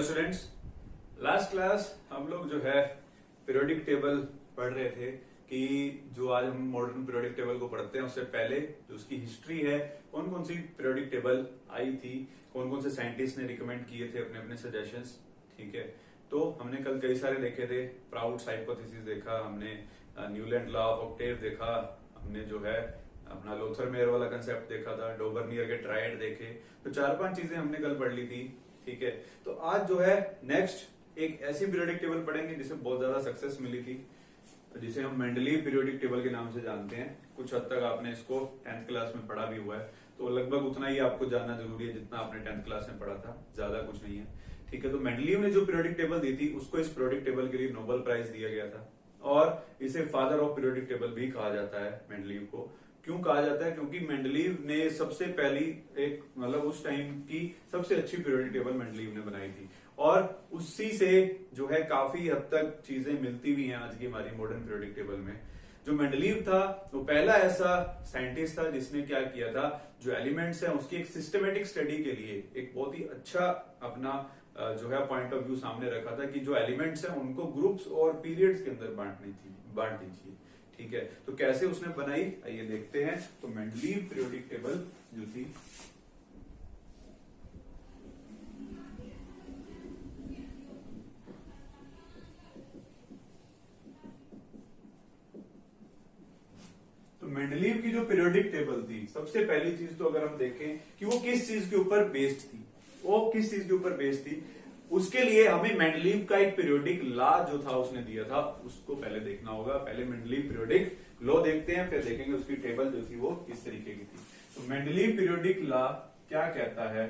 Hello students, last class हम लोग जो है पीरियोडिक टेबल पढ़ रहे थे कि जो आज हम मॉडर्न पीरियोडिक टेबल को पढ़ते हैं उससे पहले जो उसकी हिस्ट्री है, कौन कौन सी पीरियोडिक टेबल आई थी, कौन कौन से साइंटिस्ट ने रिकमेंड किए थे अपने अपने सजेशंस। ठीक है, तो हमने कल कई सारे देखे थे। प्राउड्स हाइपोथेसिस देखा हमने, न्यूलैंड लॉ ऑफ ऑक्टेव देखा हमने, जो है अपना लोथर मेयर वाला कंसेप्ट देखा था, डोबरनियर के ट्रायड देखे। तो 4-5 चीजें हमने कल पढ़ ली थी। ठीक है, तो आज जो है नेक्स्ट एक ऐसी पीरियोडिक टेबल पढ़ेंगे जिसे बहुत ज्यादा सक्सेस मिली थी, जिसे हम मेंडलीव पीरियोडिक टेबल के नाम से जानते हैं। कुछ हद तक आपने इसको 10th क्लास में पढ़ा भी हुआ है, तो लगभग उतना ही आपको जानना जरूरी है जितना आपने 10th क्लास में पढ़ा था, ज्यादा कुछ नहीं है। ठीक है, तो मेंडलीव ने जो पीरियोडिक टेबल दी थी उसको इस पीरियोडिक टेबल के लिए नोबेल प्राइज दिया गया था, और इसे फादर ऑफ पीरियोडिक टेबल भी कहा जाता है मेंडलीव को। क्यों कहा जाता है? क्योंकि मेंडलीव ने सबसे पहली एक मतलब उस टाइम की सबसे अच्छी पीरियोडिक टेबल मेंडलीव ने बनाई थी, और उसी से जो है काफी हद तक चीजें मिलती भी हैं आज की हमारी मॉडर्न पीरियोडिक टेबल में। जो मेंडलीव था वो पहला ऐसा साइंटिस्ट था जिसने क्या किया था, जो एलिमेंट्स है उसकी एक सिस्टमेटिक स्टडी के लिए एक बहुत ही अच्छा अपना जो है पॉइंट ऑफ व्यू सामने रखा था कि जो एलिमेंट्स हैं उनको ग्रुप्स और पीरियड्स के अंदर बांट दीजिए। ठीक है, तो कैसे उसने बनाई आइए देखते हैं। तो मेंडलीव पीरियोडिक टेबल जो थी, तो मेंडलीव की जो पीरियोडिक टेबल थी, सबसे पहली चीज तो अगर हम देखें कि वो किस चीज के ऊपर बेस्ड थी, वो किस चीज के ऊपर बेस्ड थी, उसके लिए हमें मेंडलीव का एक पीरियोडिक लॉ जो था उसने दिया था, उसको पहले देखना होगा। पहले मेंडलीव पीरियोडिक लॉ देखते हैं, फिर देखेंगे उसकी टेबल जो थी वो किस तरीके की थी। तो मेंडलीव पीरियोडिक लॉ क्या कहता है?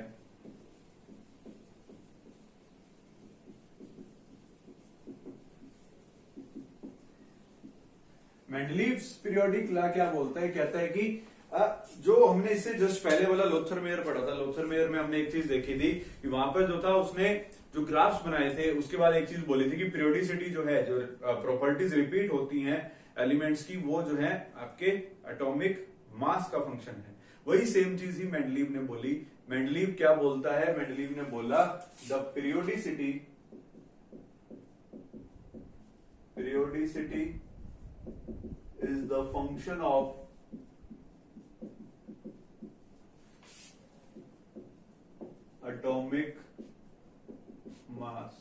मेंडलीव पीरियोडिक लॉ क्या बोलता है? कहता है कि जो हमने इससे जस्ट पहले वाला लोथर मेयर पढ़ा था, लोथर मेयर में हमने एक चीज देखी थी कि वहां पर जो था उसने जो ग्राफ्स बनाए थे उसके बाद एक चीज बोली थी कि पीरियोडिसिटी जो है, जो प्रॉपर्टीज रिपीट होती हैं एलिमेंट्स की, वो जो है आपके एटॉमिक मास का फंक्शन है। वही सेम चीज ही मेंडलीव ने बोली। मेंडलीव क्या बोलता है? मेंडलीव ने बोला the periodicity is the function of atomic mass.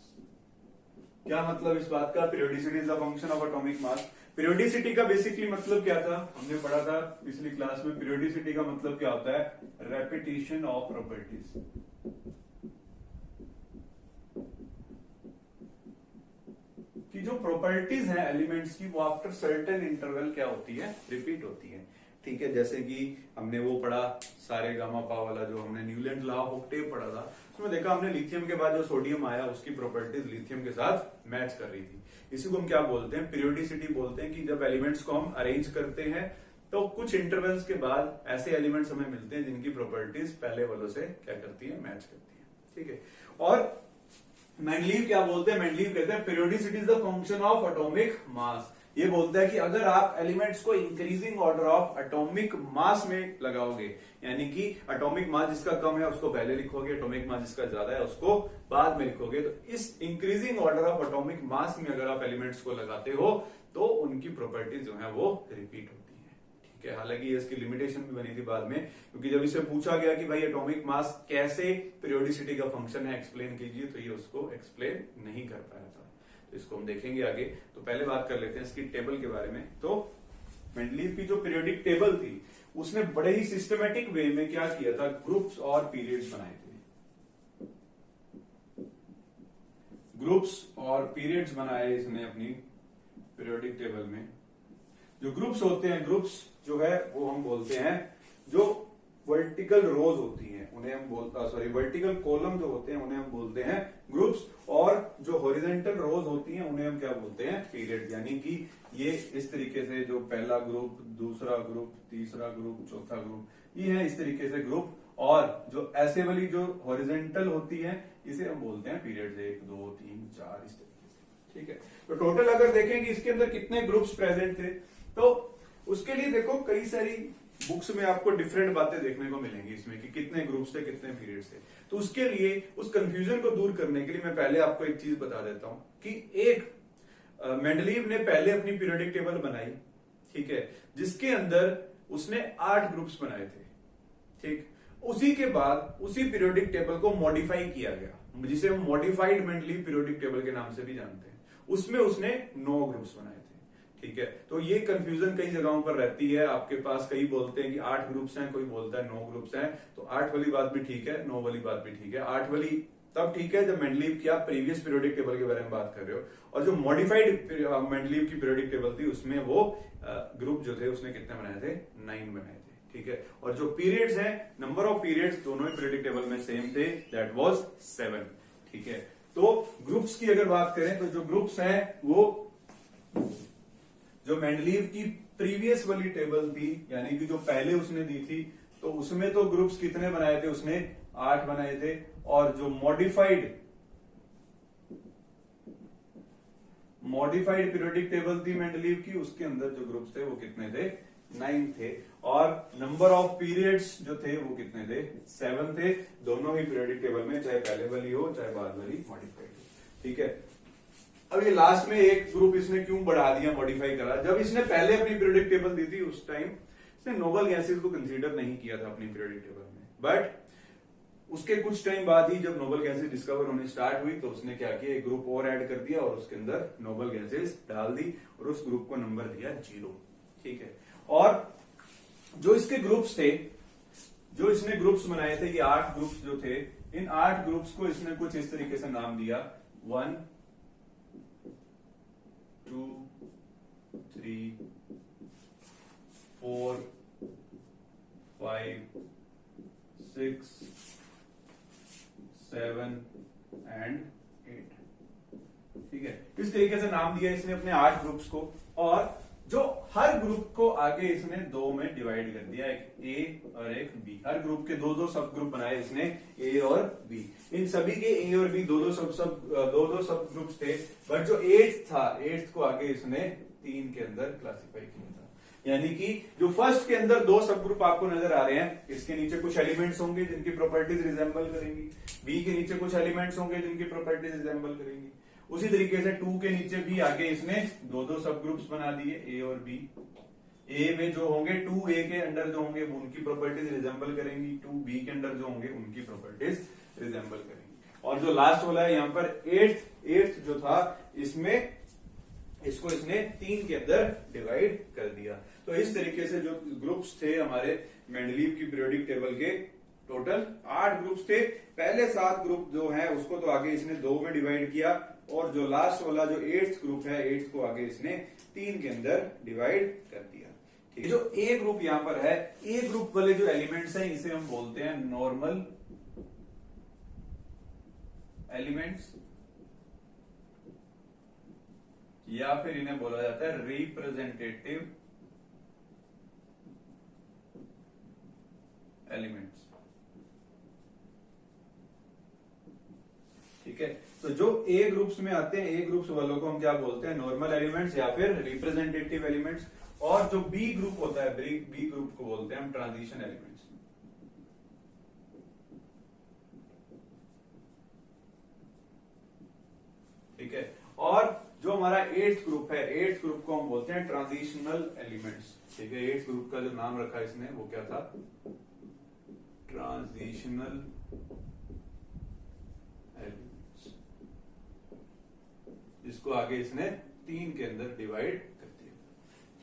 क्या मतलब इस बात का? Periodicity is the function of atomic mass. Periodicity का बेसिकली मतलब क्या था, हमने पढ़ा था पिछली क्लास में। पीरियोडिसिटी का मतलब क्या होता है? Repetition of properties. कि जो प्रॉपर्टीज हैं एलिमेंट्स की वो आफ्टर सर्टेन इंटरवल क्या होती है? रिपीट होती है। ठीक है, जैसे कि हमने वो पढ़ा सारे गामा पा वाला, जो हमने न्यूलैंड लॉ ऑफ ऑक्टेव पढ़ा था, उसमें देखा हमने लिथियम के बाद जो सोडियम आया उसकी प्रॉपर्टीज लिथियम के साथ मैच कर रही थी। इसी को हम क्या बोलते हैं? पीरियोडिसिटी बोलते हैं। कि जब एलिमेंट्स को हम अरेंज करते हैं तो कुछ इंटरवल्स के बाद ऐसे एलिमेंट्स हमें मिलते हैं जिनकी प्रॉपर्टीज पहले वालों से क्या करती है? मैच करती है। ठीक है, और मेंडलीव क्या बोलते हैं? मेंडलीव कहते हैं periodicity is the function of atomic mass. ये बोलता है कि अगर आप एलिमेंट्स को increasing order of atomic mass में लगाओगे, यानी कि एटॉमिक मास जिसका कम है उसको पहले लिखोगे, एटॉमिक मास जिसका ज्यादा है उसको बाद में लिखोगे, तो इस increasing order of atomic mass में अगर आप एलिमेंट्स को लगाते हो तो उनकी प्रॉपर्टीज जो है वो रिपीट होती है। ठीक है, हालांकि इसकी लिमिटेशन भी बनी थी बाद में, क्योंकि जब इसे पूछा गया कि भाई एटॉमिक मास कैसे पीरियोडिसिटी का फंक्शन है, एक्सप्लेन कीजिए, तो ये उसको एक्सप्लेन नहीं कर पाया था। तो इसको हम देखेंगे आगे। तो पहले बात कर लेते हैं इसकी टेबल के बारे में। तो मेंडलीव की जो पीरियोडिक टेबल थी उसने बड़े ही सिस्टमेटिक वे में क्या किया था? ग्रुप्स और पीरियड्स बनाए थे। ग्रुप्स और पीरियड्स बनाए इसने अपनी पीरियोडिक टेबल में। जो ग्रुप्स होते हैं, ग्रुप्स जो है वो हम बोलते हैं जो वर्टिकल रोज होती हैं उन्हें हम वर्टिकल कॉलम जो होते हैं उन्हें हम बोलते हैं ग्रुप्स, और जो हॉरिजॉन्टल रोज होती हैं उन्हें हम क्या बोलते हैं? पीरियड। यानी कि ये इस तरीके से जो पहला ग्रुप, दूसरा ग्रुप, तीसरा ग्रुप, चौथा ग्रुप, ये है इस तरीके से ग्रुप, और जो ऐसे वाली जो हॉरिजॉन्टल होती है इसे हम बोलते हैं पीरियड। 1 2 3 4 इस तरीके से। ठीक है, तो टोटल अगर देखें कि इसके अंदर कितने ग्रुप्स प्रेजेंट थे, तो उसके लिए देखो कई सारी बुक्स में आपको डिफरेंट बातें देखने को मिलेंगी इसमें कि कितने ग्रुप्स थे, कितने पीरियड्स थे। तो उसके लिए उस कंफ्यूजन को दूर करने के लिए मैं पहले आपको एक चीज बता देता हूं कि एक मेंडलीव ने पहले अपनी पीरियोडिक टेबल बनाई, ठीक है, जिसके अंदर उसने 8 ग्रुप्स बनाए थे, ठीक। उसी के बाद उसी पीरियोडिक टेबल को मॉडिफाई किया गया, जिसे हम मॉडिफाइड मेंडलीव पीरियोडिक टेबल के नाम से भी जानते हैं। उसमें उसने 9 ग्रुप्स बनाए थे, ठीक है। तो ये कंफ्यूजन कई जगहों पर रहती है, आपके पास कई बोलते हैं कि 8 ग्रुप्स हैं, कोई बोलता है 9 ग्रुप्स हैं। तो 8 वाली बात भी ठीक है, 9 वाली बात भी ठीक है। 8 वाली तब ठीक है जब मेंडलीव की आप प्रीवियस पीरियोडिक टेबल के बारे में बात कर रहे हो, और जो मॉडिफाइड मेंडलीव की पीरियोडिक टेबल थी उसमें वो ग्रुप जो थे उसने कितने बनाए थे, 9 बनाए थे, ठीक है। और जो पीरियड्स हैं, नंबर ऑफ पीरियड्स दोनों ही पीरियोडिक टेबल में सेम थे, दैट वाज 7, ठीक है। तो ग्रुप्स की अगर बात करें तो जो ग्रुप्स हैं वो जो मेंडलीव की प्रीवियस वाली टेबल थी, यानी कि जो पहले उसने दी थी, तो उसमें तो ग्रुप्स कितने बनाए थे, उसने 8 बनाए थे। और जो मॉडिफाइड पीरियोडिक टेबल थी मेंडलीव की, उसके अंदर जो ग्रुप्स थे वो कितने थे, 9 थे। और नंबर ऑफ पीरियड्स जो थे वो कितने थे, 7 थे, दोनों ही पीरियोडिक टेबल में, चाहे पहले वाली हो चाहे बाद वाली मॉडिफाइड हो, ठीक है। अब ये लास्ट में एक ग्रुप इसने क्यों बढ़ा दिया, मॉडिफाई करा, जब इसने पहले अपनी पीरियोडिक टेबल दी थी उस टाइम इसने नोबल गैसेस को कंसीडर नहीं किया था अपनी पीरियोडिक टेबल में। बट उसके कुछ टाइम बाद ही जब नोबल गैसेस डिस्कवर होने स्टार्ट हुई तो उसने क्या किया, एक ग्रुप और ऐड कर दिया और उसके अंदर नोबल गैसेस डाल दी और उस ग्रुप को नंबर दिया 0, ठीक है। और जो इसके ग्रुप्स थे, जो इसने ग्रुप्स बनाए थे, ये 8 ग्रुप्स जो थे, इन 8 ग्रुप्स को इसने कुछ इस तरीके से नाम दिया, 1 2 3 4 5 6 7 एंड 8, ठीक है। इस तरीके से नाम दिया इसने अपने 8 ग्रुप्स को, और जो हर ग्रुप को आगे इसने 2 में डिवाइड कर दिया, एक ए और एक बी। हर ग्रुप के 2-2 सब ग्रुप बनाए इसने, ए और बी। इन सभी के ए और बी 2-2 सब ग्रुप्स थे। बट जो 8th था, 8th को आगे इसने 3 के अंदर क्लासिफाई किया था। यानी कि जो फर्स्ट के अंदर 2 सब ग्रुप आपको नजर आ रहे हैं, इसके नीचे कुछ एलिमेंट्स होंगे जिनकी प्रॉपर्टीज रिजेंबल करेंगी, बी के नीचे कुछ एलिमेंट्स होंगे जिनकी प्रॉपर्टीज रिजेंबल करेंगी। उसी तरीके से 2 के नीचे भी आगे इसने 2-2 सब ग्रुप्स बना दिए, ए और बी। ए में जो होंगे 2A के अंडर जो होंगे वो उनकी प्रॉपर्टीज रिजेंबल करेंगी, 2B के अंडर जो होंगे उनकी प्रॉपर्टीज रिजेंबल करेंगी। और जो लास्ट वाला है यहाँ पर 8th जो था, इसमें इसको इसने 3 के अंदर डिवाइड कर दिया। तो इस तरीके से जो ग्रुप्स थे हमारे मेंडलीव की पीरियोडिक टेबल के, टोटल 8 ग्रुप्स थे। पहले 7 ग्रुप जो है उसको तो आगे इसने 2 में डिवाइड किया, और जो लास्ट वाला जो 8th ग्रुप है, 8th को आगे इसने 3 के अंदर डिवाइड कर दिया, ठीक है। जो ए ग्रुप यहां पर है, ए ग्रुप वाले जो एलिमेंट्स हैं इसे हम बोलते हैं नॉर्मल एलिमेंट्स, या फिर इन्हें बोला जाता है रिप्रेजेंटेटिव एलिमेंट्स, ठीक है। तो जो ए ग्रुप्स में आते हैं, ए ग्रुप्स वालों को हम क्या बोलते हैं, नॉर्मल एलिमेंट्स या फिर रिप्रेजेंटेटिव एलिमेंट्स। और जो बी ग्रुप होता है, बी ग्रुप को बोलते हैं हम ट्रांजिशन एलिमेंट्स, ठीक है। और जो हमारा 8th ग्रुप है, 8th ग्रुप को हम बोलते हैं ट्रांजिशनल एलिमेंट्स, ठीक है। 8th ग्रुप का जो नाम रखा इसने वो क्या था, ट्रांजिशनल एलिमेंट्स, जिसको आगे इसने 3 के अंदर डिवाइड कर दिया,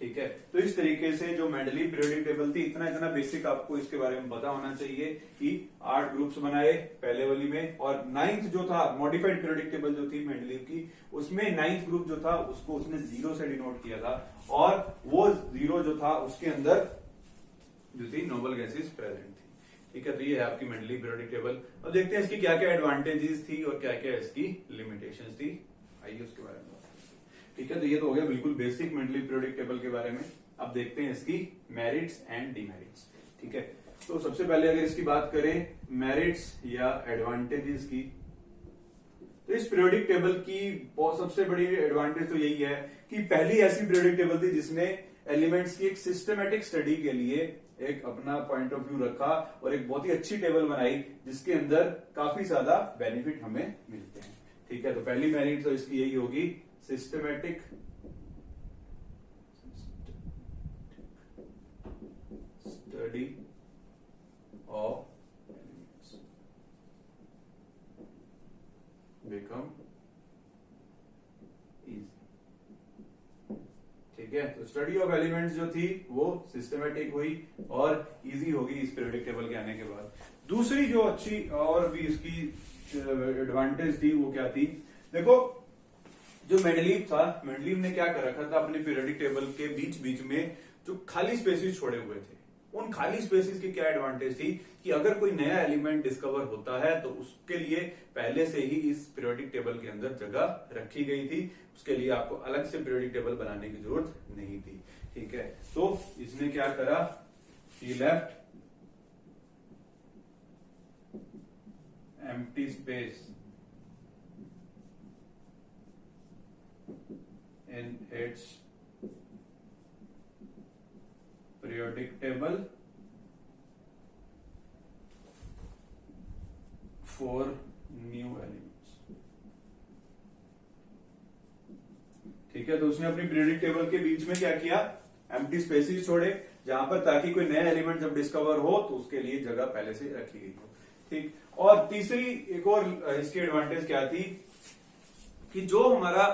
ठीक है। तो इस तरीके से जो मेंडलीव पीरियोडिक टेबल थी, इतना बेसिक आपको इसके बारे में पता होना चाहिए कि 8 ग्रुप्स बनाए पहले वाली में, और 9th जो था मॉडिफाइड पीरियोडिक टेबल जो थी मेंडलीव की, उसमें 9th ग्रुप जो था उसको उसने 0 से डिनोट किया था, और वो 0 जो था उसके अंदर जो थी नोबल गैसेस प्रेजेंट थी, ठीक है। तो ये है आपकी मेंडलीव पीरियोडिक टेबल। अब देखते हैं इसकी क्या क्या एडवांटेजेस थी और क्या क्या इसकी लिमिटेशंस थी, आइए उसके बारे में बात करते हैं, ठीक है। तो ये तो हो गया बिल्कुल बेसिक मेंडलीव पीरियोडिक टेबल के बारे में। अब देखते हैं इसकी मेरिट्स एंड डिमेरिट्स, ठीक है। तो सबसे पहले अगर इसकी बात करें मेरिट्स या एडवांटेजेस की, तो इस पीरियोडिक टेबल की सबसे बड़ी एडवांटेज तो यही है कि पहली ऐसी पीरियोडिक टेबल थी जिसने एलिमेंट्स की एक सिस्टमेटिक स्टडी के लिए एक अपना पॉइंट ऑफ व्यू रखा और एक बहुत ही अच्छी टेबल बनाई जिसके अंदर काफी ज्यादा बेनिफिट हमें मिलते हैं। ठीक है, तो पहली मेरिट तो इसकी यही होगी, systematic study of elements become easy. ठीक है, तो स्टडी ऑफ एलिमेंट्स जो थी वो सिस्टमेटिक हुई और इजी होगी इस पीरियोडिक टेबल के आने के बाद। दूसरी जो अच्छी और भी इसकी एडवांटेज थी वो क्या थी, देखो जो मेंडलीव था, मेंडलीव ने क्या कर रखा था अपने पीरियोडिक टेबल के बीच बीच में जो खाली स्पेसेस छोड़े हुए थे, उन खाली स्पेसेस की क्या एडवांटेज थी कि अगर कोई नया एलिमेंट डिस्कवर होता है तो उसके लिए पहले से ही इस पीरियोडिक टेबल के अंदर जगह रखी गई थी, उसके लिए आपको अलग से पीरियोडिक टेबल बनाने की जरूरत नहीं थी। ठीक है, तो इसने क्या करा, he left empty space in its periodic table for new elements। ठीक है, तो उसने अपनी पीरियोडिक टेबल के बीच में क्या किया, एम्प्टी स्पेसेस छोड़े जहां पर, ताकि कोई नया एलिमेंट जब डिस्कवर हो तो उसके लिए जगह पहले से रखी गई हो। ठीक, और तीसरी एक और इसकी एडवांटेज क्या थी कि जो हमारा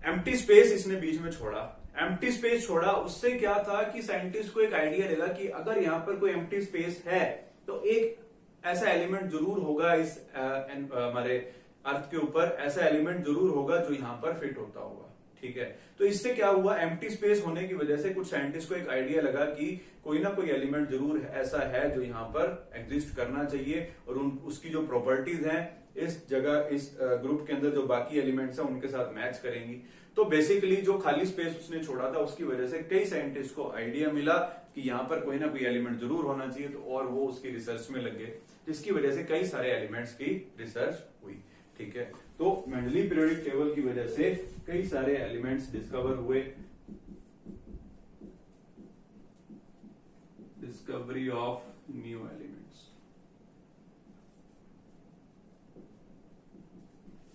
एम्प्टी स्पेस इसने बीच में छोड़ा, एम्प्टी स्पेस छोड़ा, उससे क्या था कि साइंटिस्ट को एक आइडिया लगा कि अगर यहां पर कोई एम्प्टी स्पेस है तो एक ऐसा एलिमेंट जरूर होगा इस हमारे अर्थ के ऊपर, ऐसा एलिमेंट जरूर होगा जो यहां पर फिट होता होगा। ठीक है, तो इससे क्या हुआ, एम्प्टी स्पेस होने की वजह से कुछ साइंटिस्ट को एक आइडिया लगा कि कोई ना कोई एलिमेंट जरूर ऐसा है जो यहां पर एग्जिस्ट करना चाहिए और उसकी जो प्रॉपर्टीज हैं इस जगह, इस ग्रुप के अंदर जो बाकी एलिमेंट्स हैं उनके साथ मैच करेंगी। तो बेसिकली जो खाली स्पेस उसने छोड़ा था उसकी वजह से कई साइंटिस्ट को आइडिया मिला कि यहाँ पर कोई ना कोई एलिमेंट जरूर होना चाहिए, तो और वो उसकी रिसर्च में लगे, जिसकी वजह से कई सारे एलिमेंट्स की रिसर्च हुई। ठीक है, तो मेंडलीव पीरियोडिक टेबल की वजह से कई सारे एलिमेंट्स डिस्कवर हुए, डिस्कवरी ऑफ न्यू एलिमेंट्स।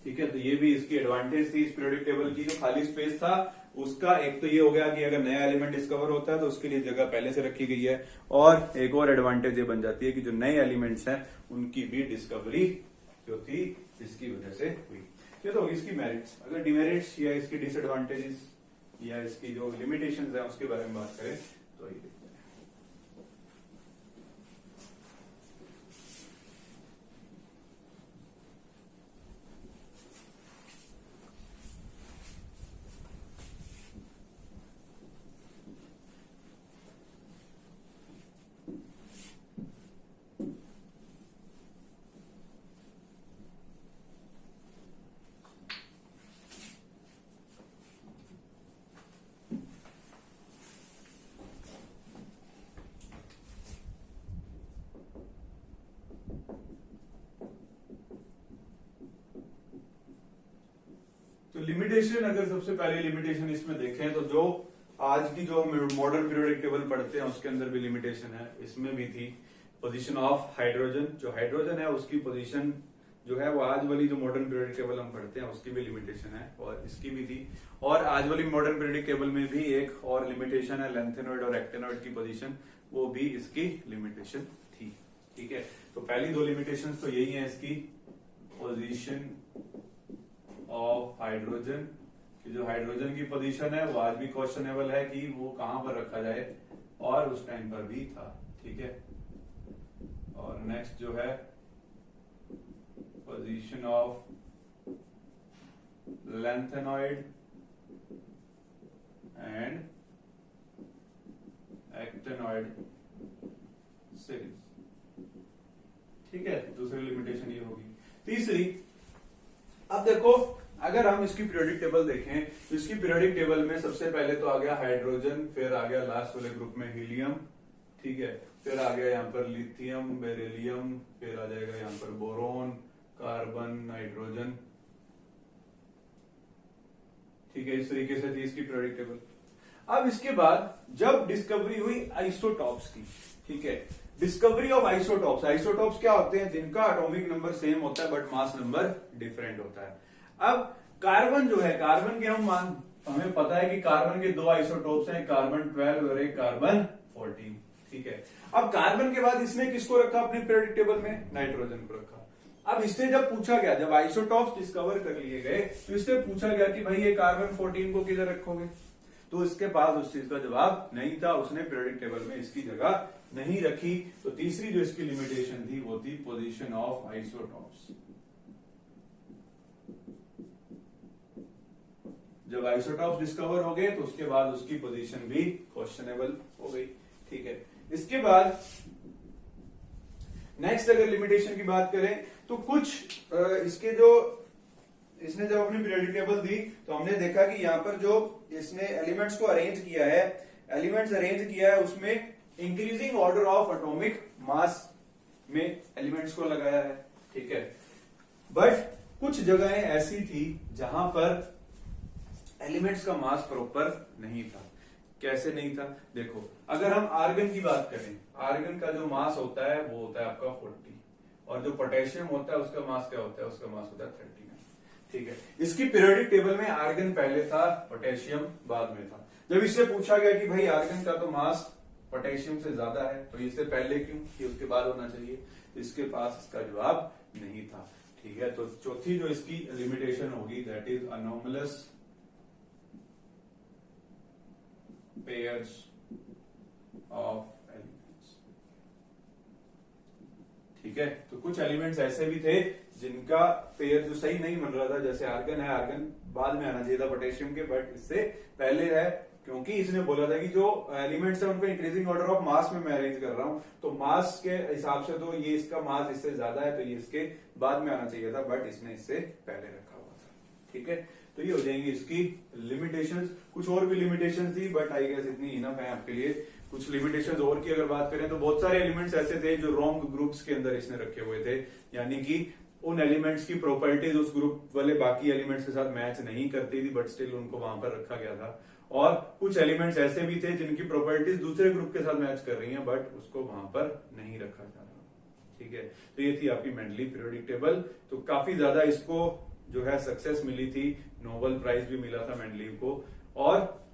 ठीक है, तो ये भी इसकी एडवांटेज थी इस पीरियोडिक टेबल की, जो खाली स्पेस था उसका एक तो ये हो गया कि अगर नया एलिमेंट डिस्कवर होता है तो उसके लिए जगह पहले से रखी गई है, और एक और एडवांटेज ये बन जाती है कि जो नए एलिमेंट्स हैं उनकी भी डिस्कवरी जो थी इसकी वजह से हुई। ये तो होगी इसकी मेरिट्स। अगर डिमेरिट्स या इसकी डिसएडवांटेजेस या इसकी जो लिमिटेशंस है उसके बारे में बात करें तो ये तो लिमिटेशन, अगर सबसे पहले लिमिटेशन इसमें देखें तो जो आज की जो मॉडर्न पीरियोडिक टेबल पढ़ते हैं उसके अंदर भी लिमिटेशन है, इसमें भी थी पोजीशन ऑफ हाइड्रोजन। जो हाइड्रोजन है उसकी पोजीशन जो है वो आज वाली जो मॉडर्न पीरियोडिक टेबल हम पढ़ते हैं उसकी भी लिमिटेशन है और इसकी भी थी। और आज वाली मॉडर्न पीरियोडिक टेबल में भी एक और लिमिटेशन है, लेंथेनॉइड और एक्टेनॉइड की पोजीशन, वो भी इसकी लिमिटेशन थी। ठीक है, तो पहली दो लिमिटेशन तो यही है इसकी, पोजीशन ऑफ हाइड्रोजन, कि जो हाइड्रोजन की पोजीशन है वो आज भी क्वेश्चनेबल है कि वो कहां पर रखा जाए, और उस टाइम पर भी था। ठीक है, और नेक्स्ट जो है position of lengthenoid and actinoid series. ठीक है, दूसरी लिमिटेशन ये होगी। तीसरी, अब देखो अगर हम इसकी पीरियोडिक टेबल देखें तो इसकी पीरियोडिक टेबल में सबसे पहले तो आ गया हाइड्रोजन, फिर आ गया लास्ट वाले ग्रुप में हीलियम, ठीक है, फिर आ गया यहाँ पर लिथियम, बेरिलियम, फिर आ जाएगा यहाँ पर बोरोन, कार्बन, नाइट्रोजन। ठीक है, इस तरीके से थी इसकी पीरियोडिक टेबल। अब इसके बाद जब डिस्कवरी हुई आइसोटॉप्स की, ठीक है, डिस्कवरी ऑफ आइसोटॉप्स, आइसोटॉप्स क्या होते हैं, जिनका एटॉमिक नंबर सेम होता है बट मास नंबर डिफरेंट होता है। अब कार्बन जो है, कार्बन के हमें पता है कि कार्बन के 2 आइसोटॉप्स हैं, कार्बन 12 और एक कार्बन 14, ठीक है। अब कार्बन के बाद इसने किसको रखा अपने पीरियोडिक टेबल में, नाइट्रोजन को रखा। अब इससे जब पूछा गया, जब आइसोटॉप्स डिस्कवर कर लिए गए तो इससे पूछा गया कि भाई ये कार्बन 14 को किधर रखोगे, तो इसके पास उस चीज का जवाब नहीं था, उसने पीरियोडिक टेबल में इसकी जगह नहीं रखी। तो तीसरी जो इसकी लिमिटेशन थी वो थी पोजीशन ऑफ आइसोटॉप्स। जब आइसोटॉप्स डिस्कवर हो गए तो उसके बाद उसकी पोजीशन भी क्वेश्चनेबल हो गई, ठीक है। इसके बाद नेक्स्ट अगर लिमिटेशन की बात करें तो कुछ इसके जो इसने जब अपनी पीरियोडिक टेबल दी तो हमने देखा कि यहाँ पर जो इसने एलिमेंट्स को अरेंज किया है, एलिमेंट्स अरेंज किया है उसमें increasing order of atomic mass में एलिमेंट्स को लगाया है, ठीक है। बट कुछ जगहें ऐसी थी जहां पर एलिमेंट्स का मास प्रॉपर नहीं था। कैसे नहीं था, देखो अगर हम आर्गन की बात करें, आर्गन का जो मास होता है वो होता है आपका 40 और जो पोटेशियम होता है उसका मास क्या होता है, उसका मास होता है 39, ठीक है। इसकी पीरियोडिक टेबल में आर्गन पहले था, पोटेशियम बाद में था। जब इससे पूछा गया कि भाई आर्गन का तो मास पोटेशियम से ज्यादा है तो इससे पहले क्यों, कि उसके बाद होना चाहिए, तो इसके पास इसका जवाब नहीं था, ठीक है। तो चौथी जो इसकी लिमिटेशन होगी that is anomalous pairs of elements, ठीक है। तो कुछ एलिमेंट्स ऐसे भी थे जिनका पेयर जो सही नहीं बन रहा था, जैसे आर्गन है, आर्गन बाद में आना चाहिए था पोटेशियम के, बट इससे पहले है, क्योंकि इसने बोला था कि जो एलिमेंट्स है उनको इंक्रीजिंग ऑर्डर ऑफ मास में मैं अरेंज कर रहा हूं, तो मास के हिसाब से तो ये इसका मास इससे ज्यादा है तो ये इसके बाद में आना चाहिए था, बट इसने इससे पहले रखा हुआ था, ठीक है। तो ये हो जाएंगी इसकी लिमिटेशंस। कुछ और भी लिमिटेशंस थी बट आई गेस इतनी इनफ है आपके लिए। कुछ लिमिटेशंस और की अगर बात करें तो बहुत सारे एलिमेंट्स ऐसे थे जो रॉन्ग ग्रुप्स के अंदर इसने रखे हुए थे, यानी कि उन एलिमेंट्स की प्रॉपर्टीज उस ग्रुप वाले बाकी एलिमेंट्स के साथ मैच नहीं करती थी बट स्टिल उनको वहां पर रखा गया था। और कुछ एलिमेंट्स ऐसे भी थे जिनकी प्रॉपर्टीज दूसरे ग्रुप के साथ मैच कर रही हैं बट उसको वहां पर नहीं रखा जा रहा, ठीक है। तो ये थी आपकी मेंडली पीरियोडिक टेबल। तो काफी ज्यादा इसको जो है सक्सेस मिली थी, नोबेल प्राइज भी मिला था मेंडलीव को, और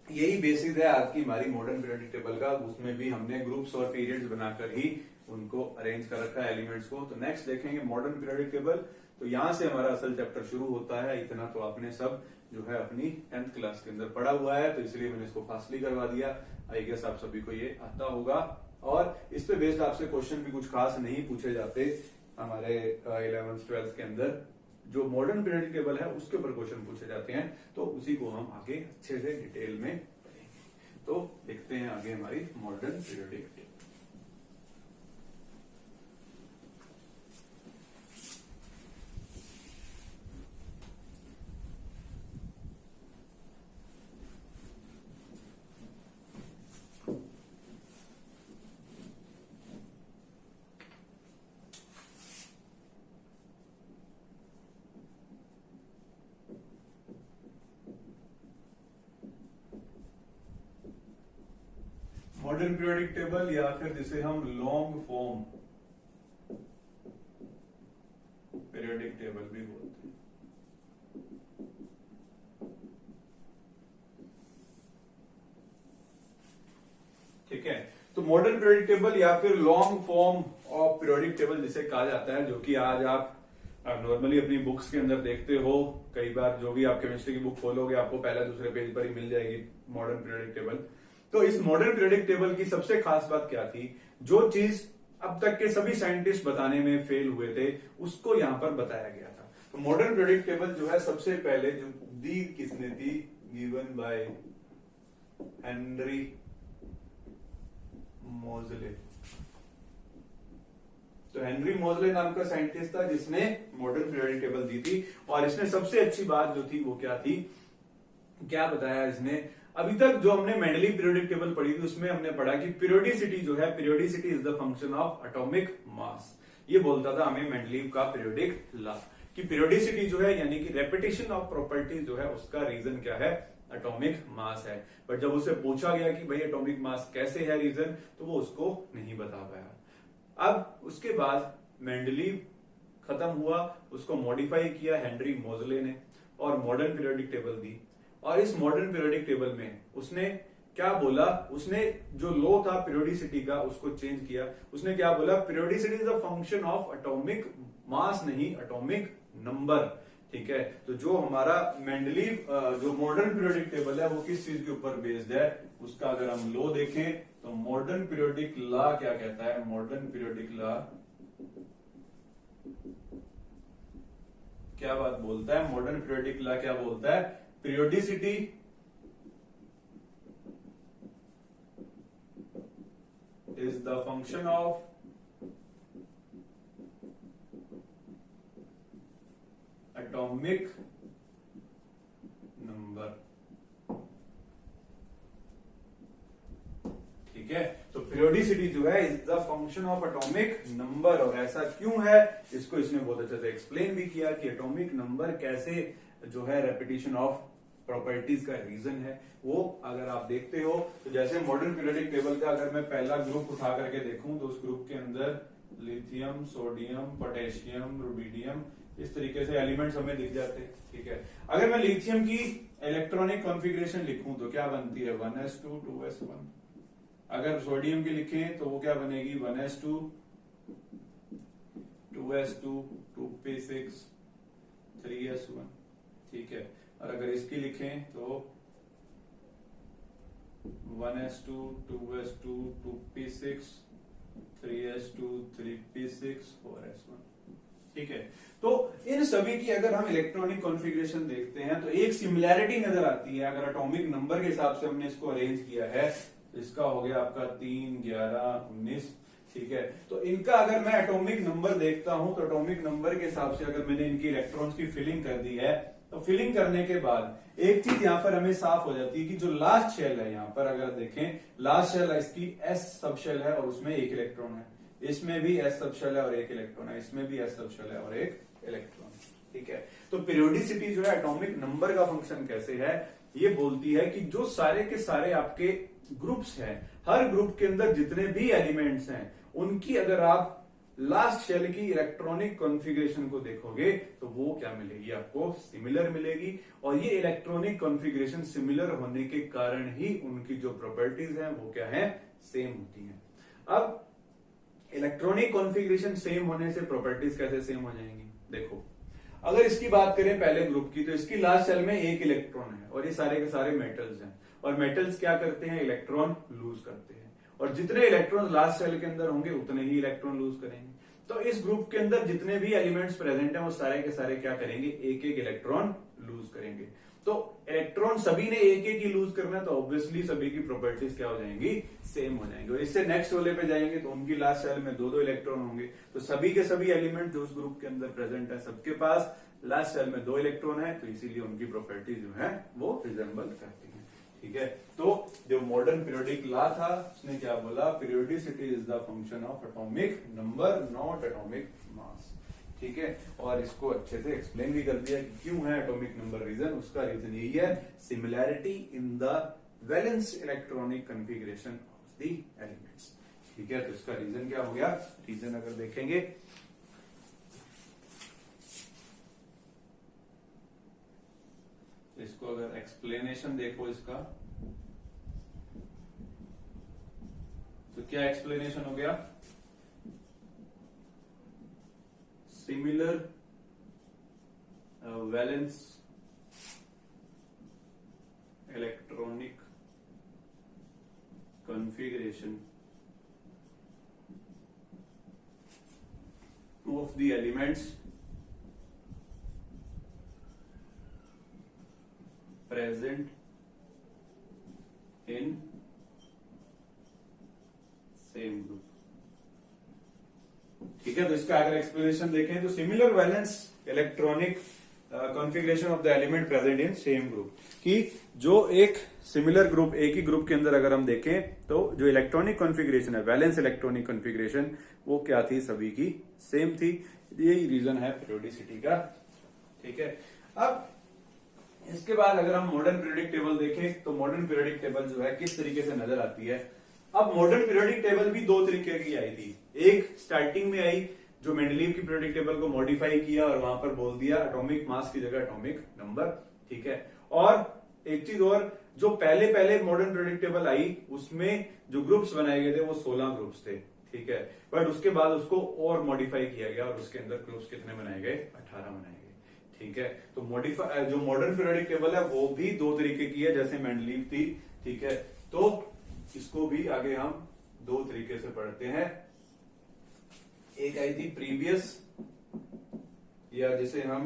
यही बेसिस है आज की हमारी मॉडर्न पीरियोडिक टेबल का। उसमें भी हमने ग्रुप्स और पीरियड्स बनाकर ही उनको अरेंज कर रखा है एलिमेंट्स को। तो नेक्स्ट देखेंगे मॉडर्न पीरियोडिक टेबल। तो यहां से हमारा असल चैप्टर शुरू होता है। इतना तो आपने सब जो है अपनी 10th क्लास के अंदर पढ़ा हुआ है, तो इसलिए मैंने इसको फास्टली करवा दिया। आई गेस आप सभी को ये आता होगा, और इस पे बेस्ड आपसे क्वेश्चन भी कुछ खास नहीं पूछे जाते हमारे 11th 12th के अंदर। जो मॉडर्न पीरियोडिक टेबल है उसके ऊपर क्वेश्चन पूछे जाते हैं, तो उसी को हम आगे अच्छे से डिटेल में पढ़ेंगे। तो देखते हैं आगे हमारी modern periodic table. Modern periodic table या फिर जिसे हम लॉन्ग फॉर्म पीरियोडिक टेबल भी बोलते हैं। ठीक है, तो मॉडर्न पीरियोडिक टेबल या फिर long form of periodic table जिसे कहा जाता है, जो कि आज आप नॉर्मली अपनी बुक्स के अंदर देखते हो। कई बार जो भी आप केमिस्ट्री की बुक खोलोगे आपको पहले दूसरे पेज पर ही मिल जाएगी मॉडर्न पीरियोडिक टेबल। तो इस मॉडर्न पीरियोडिक टेबल की सबसे खास बात क्या थी, जो चीज अब तक के सभी साइंटिस्ट बताने में फेल हुए थे उसको यहां पर बताया गया था। तो मॉडर्न पीरियोडिक टेबल जो है सबसे पहले जो दी किसने थी, गिवन बाय हेनरी मोजले। तो हेनरी मोजले नाम का साइंटिस्ट था जिसने मॉडर्न पीरियोडिक टेबल दी थी, और इसने सबसे अच्छी बात जो थी वो क्या थी, क्या बताया इसने। अभी तक जो हमने मेंडली पीरियोडिक टेबल पढ़ी थी उसमें हमने पढ़ा कि पीरियोडिसिटी जो है, periodicity is the function of atomic mass. ये बोलता था हमें मेंडलीव का पीरियोडिक लॉ, कि पीरियोडिसिटी जो है यानी कि रेपिटेशन ऑफ प्रॉपर्टीज जो है उसका रीजन क्या है, एटॉमिक मास है। बट जब उसे पूछा गया कि भाई एटॉमिक मास कैसे है रीजन, तो वो उसको नहीं बता पाया। अब उसके बाद मेंडलीव खत्म हुआ, उसको मॉडिफाई किया हेनरी मोजले ने और मॉडर्न पीरियोडिक टेबल दी। और इस मॉडर्न पीरियोडिक टेबल में उसने क्या बोला, उसने जो लॉ था पीरियोडिसिटी का उसको चेंज किया। उसने क्या बोला, periodicity is a function of atomic mass, नहीं एटॉमिक नंबर। ठीक है, तो जो हमारा मेंडलीव जो मॉडर्न पीरियोडिक टेबल है वो किस चीज के ऊपर बेस्ड है, उसका अगर हम लॉ देखें तो मॉडर्न पीरियोडिक लॉ क्या कहता है, मॉडर्न पीरियोडिक लॉ क्या बात बोलता है, मॉडर्न पीरियोडिक लॉ क्या बोलता है, periodicity is the function of atomic number. ठीक है, तो पीरियोडिसिटी जो है is the function of atomic number. और ऐसा क्यों है, इसको इसने बहुत अच्छे से एक्सप्लेन भी किया कि एटॉमिक नंबर कैसे जो है रेपिटेशन ऑफ प्रॉपर्टीज का रीजन है। वो अगर आप देखते हो तो जैसे मॉडर्न पीरियोडिक टेबल का अगर मैं पहला ग्रुप उठा करके देखूं तो उस ग्रुप के अंदर लिथियम, सोडियम, पोटेशियम, रुबिडियम, इस तरीके से एलिमेंट्स हमें दिख जाते हैं। ठीक है, अगर मैं लिथियम की इलेक्ट्रॉनिक कॉन्फ़िगरेशन लिखूं तो क्या बनती है, 1s2 2s1। अगर सोडियम की लिखें तो वो क्या बनेगी, 1s2 2s2 2p6 3s1। ठीक है, और अगर इसकी लिखें तो 1s2 2s2 2p6 3s2 3p6 4s1। ठीक है, तो इन सभी की अगर हम इलेक्ट्रॉनिक कॉन्फ़िगरेशन देखते हैं तो एक सिमिलैरिटी नजर आती है। अगर एटॉमिक नंबर के हिसाब से हमने इसको अरेंज किया है, इसका हो गया आपका 3 11 19। ठीक है, तो इनका अगर मैं एटॉमिक नंबर देखता हूं तो एटॉमिक नंबर के हिसाब से अगर मैंने इनकी इलेक्ट्रॉन्स की फिलिंग कर दी है, तो फिलिंग करने के बाद एक चीज यहां पर हमें साफ हो जाती है कि जो लास्ट शेल है, यहां पर अगर देखें लास्ट शेल है इसकी एस सब शेल है और उसमें एक इलेक्ट्रॉन है, इसमें भी एस सब शेल है और एक इलेक्ट्रॉन है, इसमें भी एस सब शेल है और एक इलेक्ट्रॉन। ठीक है, तो पीरियोडिसिटी जो है एटॉमिक नंबर का फंक्शन कैसे है, ये बोलती है कि जो सारे के सारे आपके ग्रुप्स हैं, हर ग्रुप के अंदर जितने भी एलिमेंट्स हैं, उनकी अगर आप लास्ट शेल की इलेक्ट्रॉनिक कॉन्फ़िगरेशन को देखोगे तो वो क्या मिलेगी, आपको सिमिलर मिलेगी। और ये इलेक्ट्रॉनिक कॉन्फ़िगरेशन सिमिलर होने के कारण ही उनकी जो प्रॉपर्टीज हैं वो क्या है, सेम होती हैं। अब इलेक्ट्रॉनिक कॉन्फ़िगरेशन सेम होने से प्रॉपर्टीज कैसे सेम हो जाएंगी, देखो अगर इसकी बात करें पहले ग्रुप की, तो इसकी लास्ट शेल में एक इलेक्ट्रॉन है और ये सारे के सारे मेटल्स हैं, और मेटल्स क्या करते हैं, इलेक्ट्रॉन लूज करते हैं, और जितने इलेक्ट्रॉन लास्ट शेल के अंदर होंगे उतने ही इलेक्ट्रॉन लूज करेंगे। तो इस ग्रुप के अंदर जितने भी एलिमेंट्स प्रेजेंट हैं वो सारे के सारे क्या करेंगे, एक एक इलेक्ट्रॉन लूज करेंगे। तो इलेक्ट्रॉन सभी ने एक एक ही लूज करना है, तो ऑब्वियसली सभी की प्रॉपर्टीज क्या हो जाएंगी, सेम हो जाएंगी। और इससे नेक्स्ट वाले पे जाएंगे तो उनकी लास्ट शेल में दो दो इलेक्ट्रॉन होंगे, तो सभी के सभी एलिमेंट जो उस ग्रुप के अंदर प्रेजेंट है सबके पास लास्ट शेल में दो इलेक्ट्रॉन है, तो इसीलिए उनकी प्रॉपर्टीज जो है वो रिजेंबल करती है। ठीक है, तो जो मॉडर्न पीरियोडिक लॉ था उसने क्या बोला, periodicity is the function of atomic number not atomic mass. ठीक है, और इसको अच्छे से एक्सप्लेन भी कर दिया कि क्यों है एटॉमिक नंबर रीजन, उसका रीजन यही है, similarity in the valence electronic configuration of the elements. ठीक है, तो इसका रीजन क्या हो गया, रीजन अगर देखेंगे इसको अगर एक्सप्लेनेशन देखो इसका, तो क्या एक्सप्लेनेशन हो गया, similar valence electronic configuration of the elements present in same group। ठीक है, तो इसका अगर एक्सप्लेनेशन देखें तो similar valence electronic configuration of the element present in same group, कि जो एक सिमिलर ग्रुप, एक ही ग्रुप के अंदर अगर हम देखें तो जो इलेक्ट्रॉनिक कॉन्फ़िगरेशन है, वैलेंस इलेक्ट्रॉनिक कॉन्फ़िगरेशन, वो क्या थी, सभी की सेम थी। यही रीजन है पीरियोडिसिटी का। ठीक है, अब इसके बाद अगर हम मॉडर्न पीरियोडिक टेबल देखें तो मॉडर्न पीरियोडिक टेबल जो है किस तरीके से नजर आती है। अब मॉडर्न पीरियोडिक टेबल भी दो तरीके की आई थी। एक स्टार्टिंग में आई जो मेंडलीव की पीरियोडिक टेबल को मॉडिफाई किया और वहां पर बोल दिया एटॉमिक मास की जगह एटॉमिक नंबर, ठीक है। और एक चीज और, जो पहले पहले मॉडर्न पीरियोडिक टेबल आई उसमें जो ग्रुप्स बनाए गए थे वो 16 ग्रुप्स थे, ठीक है। बट उसके बाद उसको और मॉडिफाई किया गया और उसके अंदर ग्रुप्स कितने बनाए गए, 18 बनाए गए, ठीक है। तो मॉडिफाई जो मॉडर्न पीरियोडिक टेबल है वो भी दो तरीके की है जैसे मेंडलीव थी, ठीक है। तो इसको भी आगे हम दो तरीके से पढ़ते हैं। एक आई थी प्रीवियस, या जिसे हम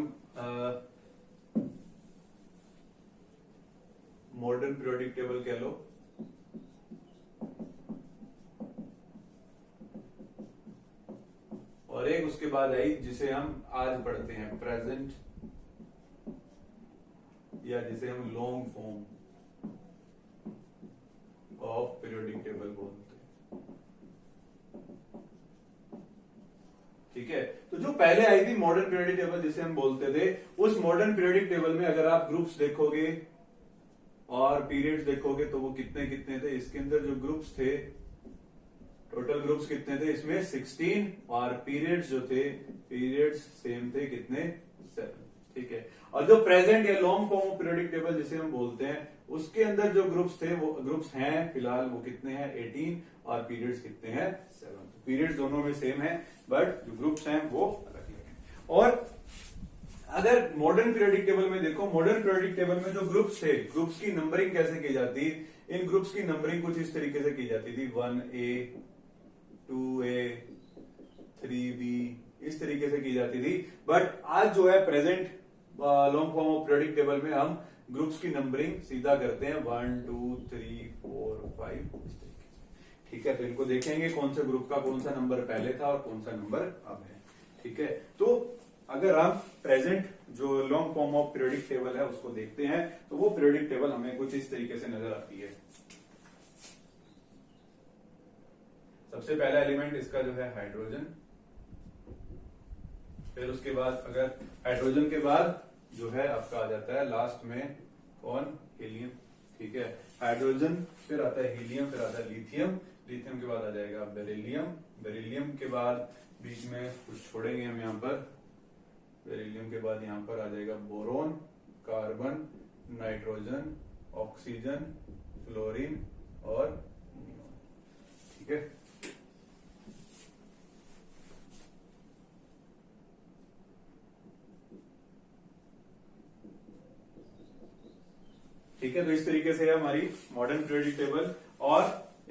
मॉडर्न पीरियोडिक टेबल कह लो, और एक उसके बाद आई जिसे हम आज पढ़ते हैं प्रेजेंट, या जिसे हम long form of periodic table बोलते हैं, ठीक है। तो जो पहले आई थी मॉडर्न पीरियोडिक टेबल जिसे हम बोलते थे, उस मॉडर्न पीरियोडिक टेबल में अगर आप ग्रुप्स देखोगे और पीरियड्स देखोगे तो वो कितने कितने थे। इसके अंदर जो ग्रुप्स थे, टोटल ग्रुप्स कितने थे इसमें 16, और पीरियड्स जो थे, पीरियड्स सेम थे कितने, 7, ठीक है। और जो प्रेजेंट या long form of periodic table जिसे हम बोलते हैं, उसके अंदर जो ग्रुप्स थे वो ग्रुप्स हैं फिलहाल वो कितने हैं 18, और पीरियड्स कितने हैं 7। तो पीरियड्स दोनों में सेम है बट जो ग्रुप्स हैं वो अलग अलग हैं। और अगर मॉडर्न पीरियोडिक टेबल में देखो, मॉडर्न पीरियोडिक टेबल में जो ग्रुप्स थे, ग्रुप्स की नंबरिंग कैसे की जाती, इन ग्रुप्स की नंबरिंग कुछ इस तरीके से की जाती थी, 1A 2A 3B, इस तरीके से की जाती थी। बट आज जो है present long form of periodic table में हम ग्रुप्स की नंबरिंग सीधा करते हैं 1 2 3 4 5 इस तरीके से, ठीक है। तो इनको देखेंगे कौन सा ग्रुप का कौन सा नंबर पहले था और कौन सा नंबर अब है, ठीक है। तो अगर हम प्रेजेंट जो long form of periodic table है उसको देखते हैं तो वो पीरियोडिक टेबल हमें कुछ इस तरीके से नजर आती है। सबसे पहला एलिमेंट इसका जो है हाइड्रोजन, फिर उसके बाद अगर हाइड्रोजन के बाद जो है आपका आ जाता है लास्ट में कौन, हीलियम, ठीक है। हाइड्रोजन, फिर आता है हीलियम, फिर आता है लिथियम, लिथियम के बाद आ जाएगा बेरिलियम, बेरिलियम के बाद बीच में कुछ छोड़ेंगे हम यहाँ पर, बेरिलियम के बाद यहाँ पर आ जाएगा boron, carbon, nitrogen, oxygen, fluorine और नियोन, ठीक है। ठीक है, तो इस तरीके से है हमारी मॉडर्न पीरियोडिक टेबल। और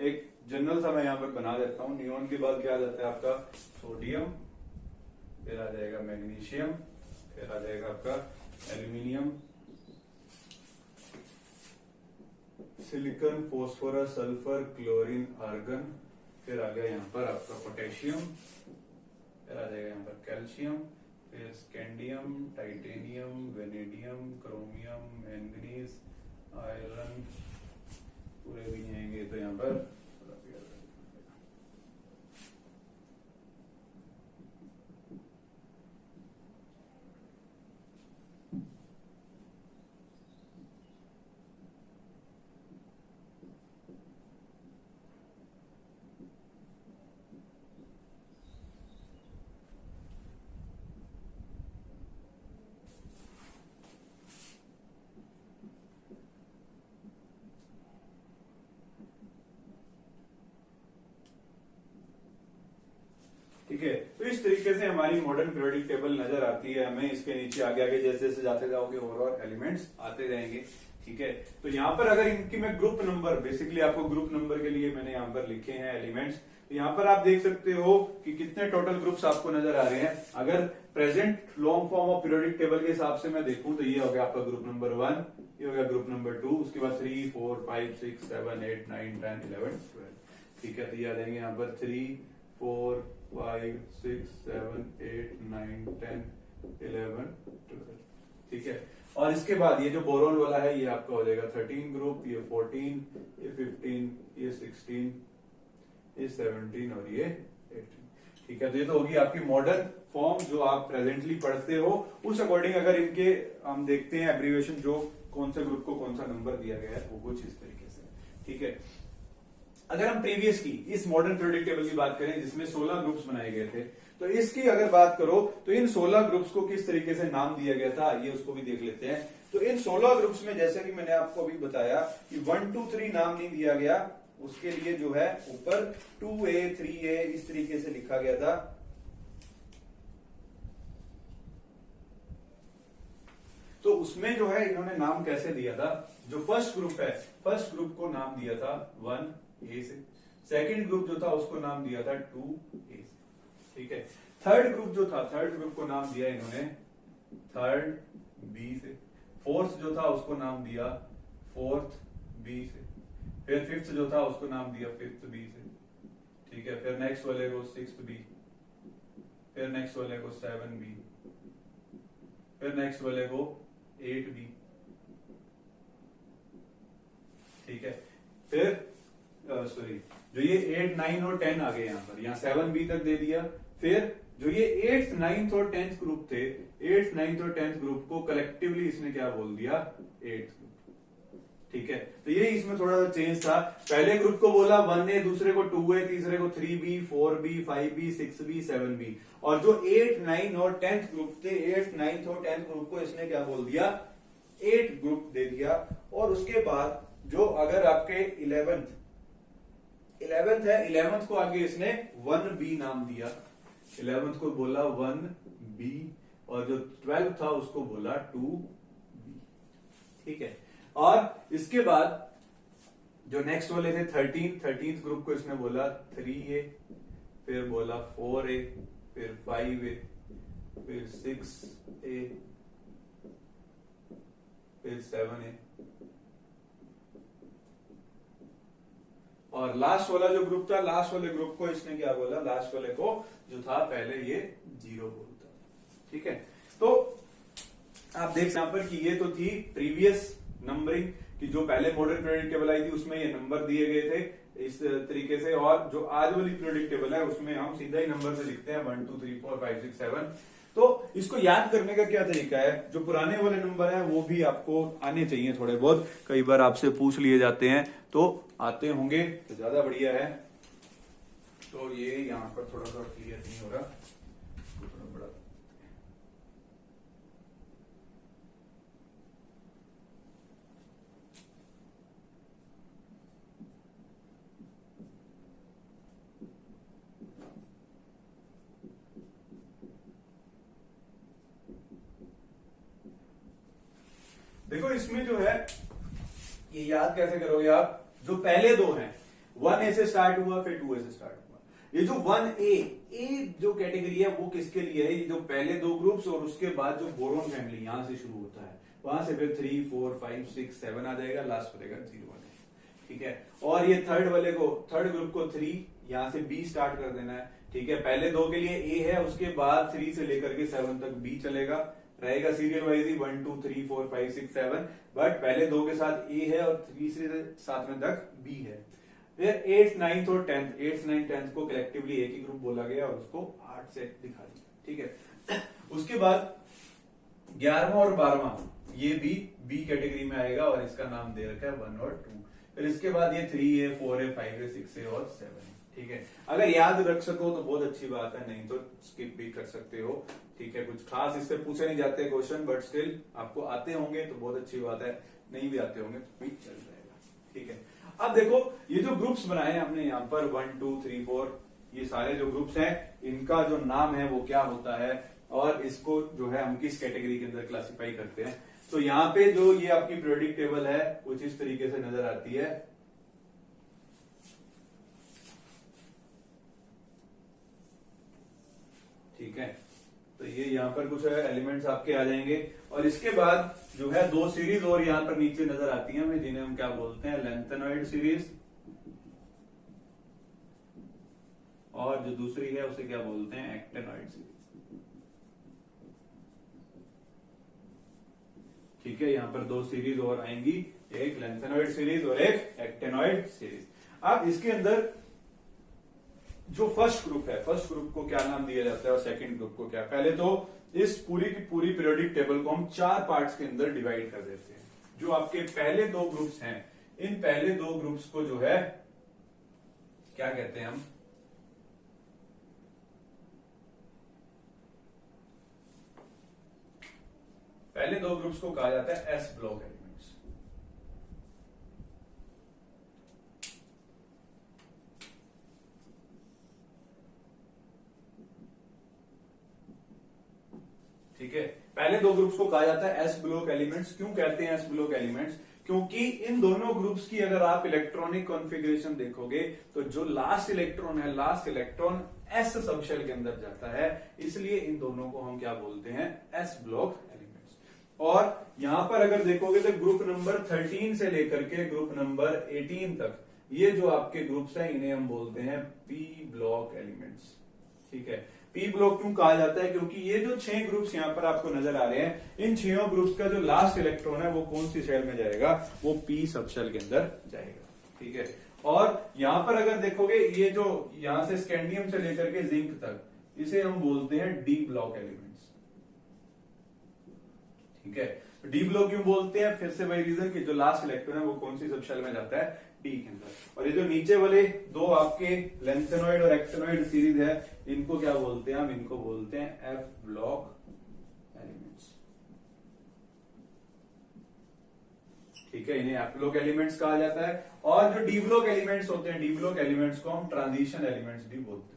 एक जनरल सा मैं यहां पर बना देता हूं, नियोन के बाद क्या आ जाता है आपका सोडियम, फिर आ जाएगा मैग्नीशियम, फिर आ जाएगा आपका aluminium, silicon, phosphorus, sulphur, chlorine, argon, फिर आ गया यहाँ पर आपका पोटेशियम, फिर आ जाएगा यहाँ पर कैल्शियम, फिर scandium, titanium, vanadium, chromium, manganese, iron, पूरे भी नहीं आएंगे तो यहाँ पर ठीक है। तो इस तरीके से हमारी मॉडर्न पीरियोडिक टेबल नजर आती है हमें। इसके नीचे आगे आगे जैसे जैसे जाते जाओगे और एलिमेंट्स आते जाएंगे, ठीक है। तो यहाँ पर अगर इनकी मैं ग्रुप नंबर, बेसिकली आपको ग्रुप नंबर के लिए मैंने यहाँ पर लिखे हैं एलिमेंट्स, तो यहाँ पर आप देख सकते हो कि कितने टोटल ग्रुप्स आपको नजर आ रहे हैं। अगर present long form of periodic table के हिसाब से मैं देखूं तो ये हो गया आपका ग्रुप नंबर 1, ये हो गया ग्रुप नंबर 2, उसके बाद 3 4 5 6 7 8 9 10 11 12, ठीक है। तो ये आ जाएंगे यहाँ पर 3 4 5 6 7 8 9 10 11 12, ठीक है। और इसके बाद ये जो बोरोन वाला है ये आपका हो जाएगा 13 ग्रुप, ये 14, ये 15, ये 16, ये 17 और ये 18, ठीक है। तो ये तो होगी आपकी मॉडर्न फॉर्म जो आप प्रेजेंटली पढ़ते हो। उस अकॉर्डिंग अगर इनके हम देखते हैं एब्रीविएशन जो कौन से ग्रुप को कौन सा नंबर दिया गया है, वो कुछ इस तरीके से। ठीक है, अगर हम प्रीवियस की इस मॉडर्न पीरियोडिक टेबल की बात करें जिसमें 16 ग्रुप्स बनाए गए थे, तो इसकी अगर बात करो तो इन 16 ग्रुप्स को किस तरीके से नाम दिया गया था, ये उसको भी देख लेते हैं। तो इन 16 ग्रुप्स में जैसे कि मैंने आपको अभी बताया कि 1 2 3 नाम नहीं दिया गया, उसके लिए जो है ऊपर 2A 3A इस तरीके से लिखा गया था। तो उसमें जो है इन्होंने नाम कैसे दिया था, जो फर्स्ट ग्रुप है, फर्स्ट ग्रुप को नाम दिया था 1A से, सेकंड ग्रुप जो था उसको नाम दिया था 2A से। ठीक है, थर्ड ग्रुप जो था, थर्ड ग्रुप को नाम दिया इन्होंने थर्ड B से, फोर्थ जो था उसको नाम दिया फोर्थ B से, फिर फिफ्थ जो था उसको नाम दिया फिफ्थ B से। ठीक है, फिर नेक्स्ट वाले को 6th B, फिर नेक्स्ट वाले को 7B, फिर नेक्स्ट वाले को 8B। ठीक है, फिर सॉरी जो ये 8 9 और 10 आ गए यहाँ पर, यहाँ 7B तक दे दिया। फिर जो ये 8th 9th और 10th ग्रुप थे, 8th 9th और 10th ग्रुप को कलेक्टिवली इसने क्या बोल दिया, 8th ग्रुप। ठीक है, तो ये इसमें थोड़ा सा चेंज था, पहले ग्रुप को बोला 1A, दूसरे को 2A, तीसरे को 3B 4B 5B 6B 7B, और जो 8 9 और 10th ग्रुप थे, 8th 9th और 10th ग्रुप को इसने क्या बोल दिया, 8 ग्रुप दे दिया। और उसके बाद जो अगर आपके 11th है, 11th को आगे इसने 1B नाम दिया, 11th को बोला 1B, और जो 12th था उसको बोला 2B। ठीक है, और इसके बाद जो नेक्स्ट वाले थे 13th ग्रुप को इसने बोला 3A, फिर बोला 4A, फिर 5A, फिर 6A, फिर 7A, और लास्ट वाला जो ग्रुप था, लास्ट वाले ग्रुप को इसने क्या बोला, लास्ट वाले को जो था पहले ये 0 बोलता। ठीक है, तो आप देख यहां पर कि ये तो थी प्रीवियस नंबरिंग कि जो पहले मॉडर्न पीरियोडिक टेबल आई थी उसमें ये नंबर दिए गए थे इस तरीके से, और जो आज वाली पीरियोडिक टेबल है उसमें हम सीधा ही नंबर से लिखते हैं 1 2 3 4 5 6 7। तो इसको याद करने का क्या तरीका है, जो पुराने वाले नंबर हैं वो भी आपको आने चाहिए थोड़े बहुत, कई बार आपसे पूछ लिए जाते हैं, तो आते होंगे तो ज्यादा बढ़िया है। तो ये यहाँ पर थोड़ा सा क्लियर नहीं हो रहा, थोड़ा बड़ा देखो, इसमें जो है ये याद कैसे करोगे आप, जो पहले दो हैं 1A से स्टार्ट हुआ फिर 2A से स्टार्ट हुआ, ये जो 1A जो कैटेगरी है वो किसके लिए है, ये जो पहले दो ग्रुप्स और उसके बाद जो बोरोन फैमिली यहां से शुरू होता है, वहां से फिर 3 4 5 6 7 आ जाएगा, लास्ट पड़ेगा 0 वाले। ठीक है, और ये थर्ड वाले को, थर्ड ग्रुप को 3 यहां से B स्टार्ट कर देना है। ठीक है, पहले दो के लिए A है, उसके बाद 3 से लेकर के 7 तक B चलेगा, रहेगा सीरियल वाइज ही 1 2 3 4 5 6 7, बट पहले दो के साथ A है और तीसरे से 7वें तक B है। फिर 8th 9th और 10th, 8th 9th 10th को कलेक्टिवली एक ही ग्रुप बोला गया और उसको 8 से दिखा दिया। ठीक है, उसके बाद 11वां और 12वां ये भी B कैटेगरी में आएगा और इसका नाम दे रखा है 1 और 2। फिर इसके बाद ये 3A 4A 5A 6A और 7A। ठीक है, अगर याद रख सको तो बहुत अच्छी बात है, नहीं तो स्किप भी कर सकते हो। ठीक है, कुछ खास इससे पूछे नहीं जाते क्वेश्चन, बट स्टिल आपको आते होंगे तो बहुत अच्छी बात है, नहीं भी आते होंगे तो भी चल जाएगा। ठीक है, अब देखो ये जो ग्रुप्स बनाए हैं हमने यहाँ पर 1 2 3 4, ये सारे जो ग्रुप्स हैं इनका जो नाम है वो क्या होता है, और इसको जो है हम किस कैटेगरी के अंदर क्लासिफाई करते हैं। तो यहाँ पे जो ये आपकी पीरियोडिक टेबल है कुछ इस तरीके से नजर आती है। ठीक है, तो ये यहाँ पर कुछ एलिमेंट्स आपके आ जाएंगे, और इसके बाद जो है दो सीरीज और यहाँ पर नीचे नजर आती हैं हमें, जिन्हें हम क्या बोलते हैं, लेंथेनॉइड सीरीज, और जो दूसरी है उसे क्या बोलते हैं, एक्टेनॉइड सीरीज। ठीक है, यहाँ पर दो सीरीज और आएंगी, एक लेंथेनॉइड सीरीज और एक एक्टेनॉइड सीरीज। अब इसके अंदर जो फर्स्ट ग्रुप है, फर्स्ट ग्रुप को क्या नाम दिया जाता है और सेकंड ग्रुप को क्या। पहले तो इस पूरी की पूरी पीरियोडिक टेबल को हम 4 पार्ट्स के अंदर डिवाइड कर देते हैं। जो आपके पहले दो ग्रुप्स हैं, इन पहले दो ग्रुप्स को जो है क्या कहते हैं हम, पहले दो ग्रुप्स को कहा जाता है एस ब्लॉक एलिमेंट्स। ठीक है, पहले दो ग्रुप्स को कहा जाता है एस ब्लॉक एलिमेंट्स। क्यों कहते हैं एस ब्लॉक एलिमेंट्स? क्योंकि इन दोनों ग्रुप्स की अगर आप इलेक्ट्रॉनिक कॉन्फ़िगरेशन देखोगे तो जो लास्ट इलेक्ट्रॉन है, लास्ट इलेक्ट्रॉन एस सबशेल के अंदर जाता है, इसलिए इन दोनों को हम क्या बोलते हैं, एस ब्लॉक एलिमेंट्स। और यहां पर अगर देखोगे तो ग्रुप नंबर 13 से लेकर के ग्रुप नंबर 18 तक ये जो आपके ग्रुप्स हैं इन्हें हम बोलते हैं पी ब्लॉक एलिमेंट्स। ठीक है, पी ब्लॉक क्यों कहा जाता है? क्योंकि ये जो 6 ग्रुप्स यहां पर आपको नजर आ रहे हैं, इन 6 ग्रुप्स का जो लास्ट इलेक्ट्रॉन है वो कौन सी शेल में जाएगा, वो पी सबशेल के अंदर जाएगा। ठीक है, और यहां पर अगर देखोगे ये जो यहां से स्कैंडियम से लेकर के जिंक तक, इसे हम बोलते हैं डी ब्लॉक एलिमेंट्स। ठीक है, डी ब्लॉक क्यों बोलते हैं? फिर से वही रीजन कि जो लास्ट इलेक्ट्रॉन है वो कौन सी सबशेल में जाता है, डी के अंदर। और ये जो नीचे वाले दो आपके लेंथेनॉइड और एक्टेनॉइड सीरीज है, इनको क्या बोलते हैं हम? इनको बोलते हैं एफ ब्लॉक एलिमेंट्स। ठीक है, इन्हें एफ ब्लॉक एलिमेंट्स कहा जाता है। और जो डी ब्लॉक एलिमेंट्स होते हैं, डी ब्लॉक एलिमेंट्स को हम ट्रांजिशन एलिमेंट्स भी बोलते हैं।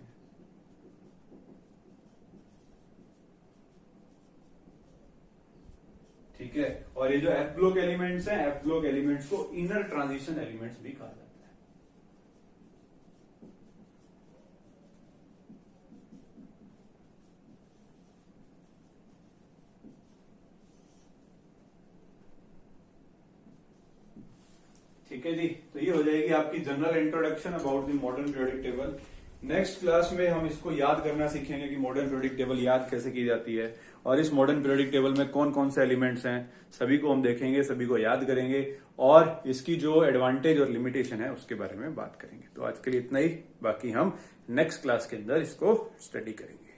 ठीक है, और ये जो एफ ब्लॉक एलिमेंट्स हैं, एफ ब्लॉक एलिमेंट्स को इनर ट्रांजिशन एलिमेंट्स भी कहा जाता है। ठीक है जी, तो ये हो जाएगी आपकी general introduction about the modern periodic table. Next class में हम इसको याद करना सीखेंगे कि मॉडर्न पीरियोडिक टेबल याद कैसे की जाती है, और इस मॉडर्न पीरियोडिक टेबल में कौन कौन से एलिमेंट्स हैं सभी को हम देखेंगे, सभी को याद करेंगे, और इसकी जो एडवांटेज और लिमिटेशन है उसके बारे में बात करेंगे। तो आज के लिए इतना ही, बाकी हम नेक्स्ट क्लास के अंदर इसको स्टडी करेंगे।